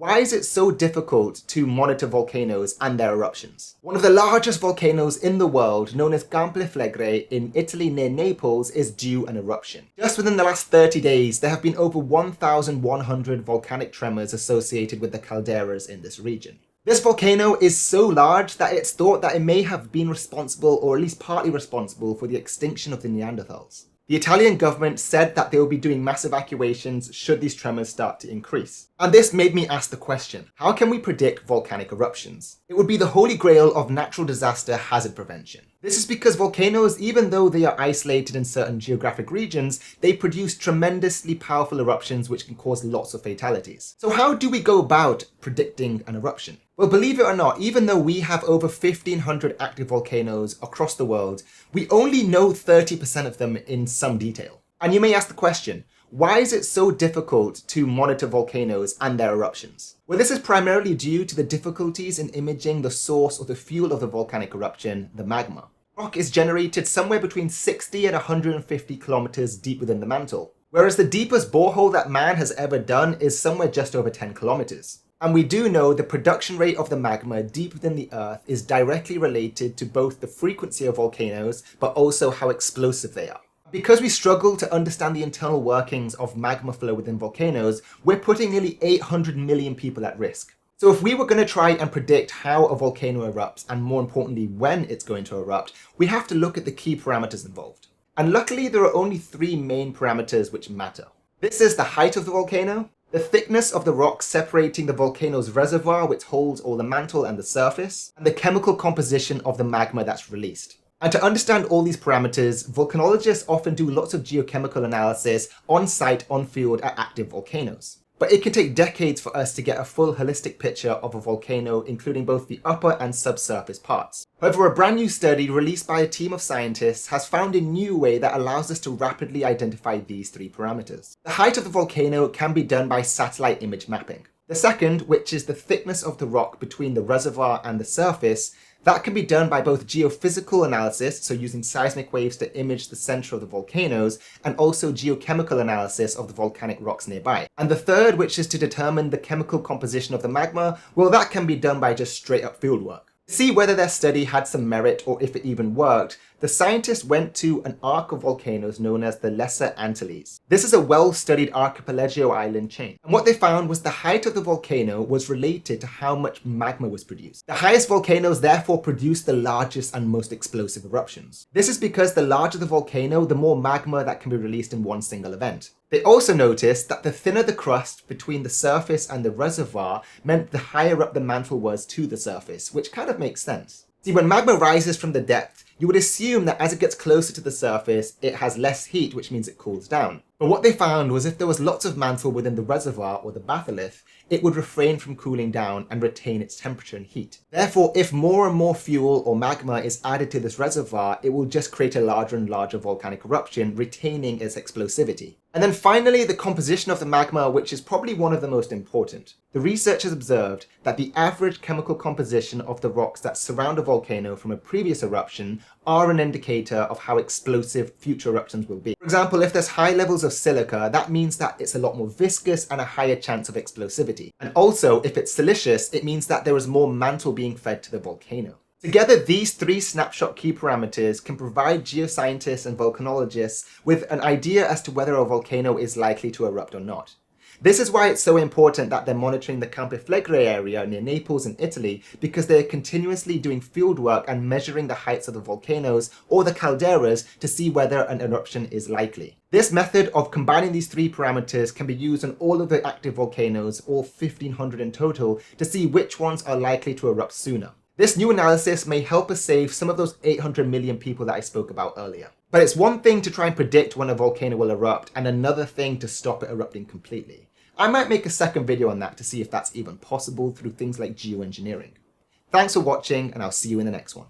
Why is it so difficult to monitor volcanoes and their eruptions? One of the largest volcanoes in the world, known as Campo Flegrei in Italy near Naples, is due an eruption. Just within the last 30 days, there have been over 1,100 volcanic tremors associated with the calderas in this region. This volcano is so large that it's thought that it may have been responsible, or at least partly responsible, for the extinction of the Neanderthals. The Italian government said that they will be doing mass evacuations should these tremors start to increase. And this made me ask the question, how can we predict volcanic eruptions? It would be the holy grail of natural disaster hazard prevention. This is because volcanoes, even though they are isolated in certain geographic regions, they produce tremendously powerful eruptions which can cause lots of fatalities. So how do we go about predicting an eruption? Well, believe it or not, even though we have over 1,500 active volcanoes across the world, we only know 30% of them in some detail. And you may ask the question, why is it so difficult to monitor volcanoes and their eruptions? Well, this is primarily due to the difficulties in imaging the source or the fuel of the volcanic eruption, the magma. Rock is generated somewhere between 60 and 150 kilometers deep within the mantle, whereas the deepest borehole that man has ever done is somewhere just over 10 kilometers. And we do know the production rate of the magma deep within the earth is directly related to both the frequency of volcanoes, but also how explosive they are. Because we struggle to understand the internal workings of magma flow within volcanoes, we're putting nearly 800 million people at risk. So if we were going to try and predict how a volcano erupts, and more importantly when it's going to erupt, we have to look at the key parameters involved. And luckily there are only three main parameters which matter. This is the height of the volcano, the thickness of the rock separating the volcano's reservoir, which holds all the mantle and the surface, and the chemical composition of the magma that's released. And to understand all these parameters, volcanologists often do lots of geochemical analysis on site, on field at active volcanoes. But it can take decades for us to get a full holistic picture of a volcano, including both the upper and subsurface parts. However, a brand new study released by a team of scientists has found a new way that allows us to rapidly identify these three parameters. The height of the volcano can be done by satellite image mapping. The second, which is the thickness of the rock between the reservoir and the surface, that can be done by both geophysical analysis, so using seismic waves to image the center of the volcanoes, and also geochemical analysis of the volcanic rocks nearby. And the third, which is to determine the chemical composition of the magma, well, that can be done by just straight up fieldwork. To see whether their study had some merit or if it even worked, the scientists went to an arc of volcanoes known as the Lesser Antilles. This is a well-studied archipelago island chain. And what they found was the height of the volcano was related to how much magma was produced. The highest volcanoes therefore produce the largest and most explosive eruptions. This is because the larger the volcano, the more magma that can be released in one single event. They also noticed that the thinner the crust between the surface and the reservoir meant the higher up the mantle was to the surface, which kind of makes sense. See, when magma rises from the depth, you would assume that as it gets closer to the surface, it has less heat, which means it cools down. But what they found was if there was lots of mantle within the reservoir or the batholith, it would refrain from cooling down and retain its temperature and heat. Therefore, if more and more fuel or magma is added to this reservoir, it will just create a larger and larger volcanic eruption, retaining its explosivity. And then finally, the composition of the magma, which is probably one of the most important. The researchers observed that the average chemical composition of the rocks that surround a volcano from a previous eruption are an indicator of how explosive future eruptions will be. For example, if there's high levels of silica, that means that it's a lot more viscous and a higher chance of explosivity. And also, if it's silicious, it means that there is more mantle being fed to the volcano. Together, these three snapshot key parameters can provide geoscientists and volcanologists with an idea as to whether a volcano is likely to erupt or not. This is why it's so important that they're monitoring the Campo Flegrei area near Naples in Italy, because they're continuously doing field work and measuring the heights of the volcanoes or the calderas to see whether an eruption is likely. This method of combining these three parameters can be used on all of the active volcanoes, all 1,500 in total, to see which ones are likely to erupt sooner. This new analysis may help us save some of those 800 million people that I spoke about earlier. But it's one thing to try and predict when a volcano will erupt, and another thing to stop it erupting completely. I might make a second video on that to see if that's even possible through things like geoengineering. Thanks for watching, and I'll see you in the next one.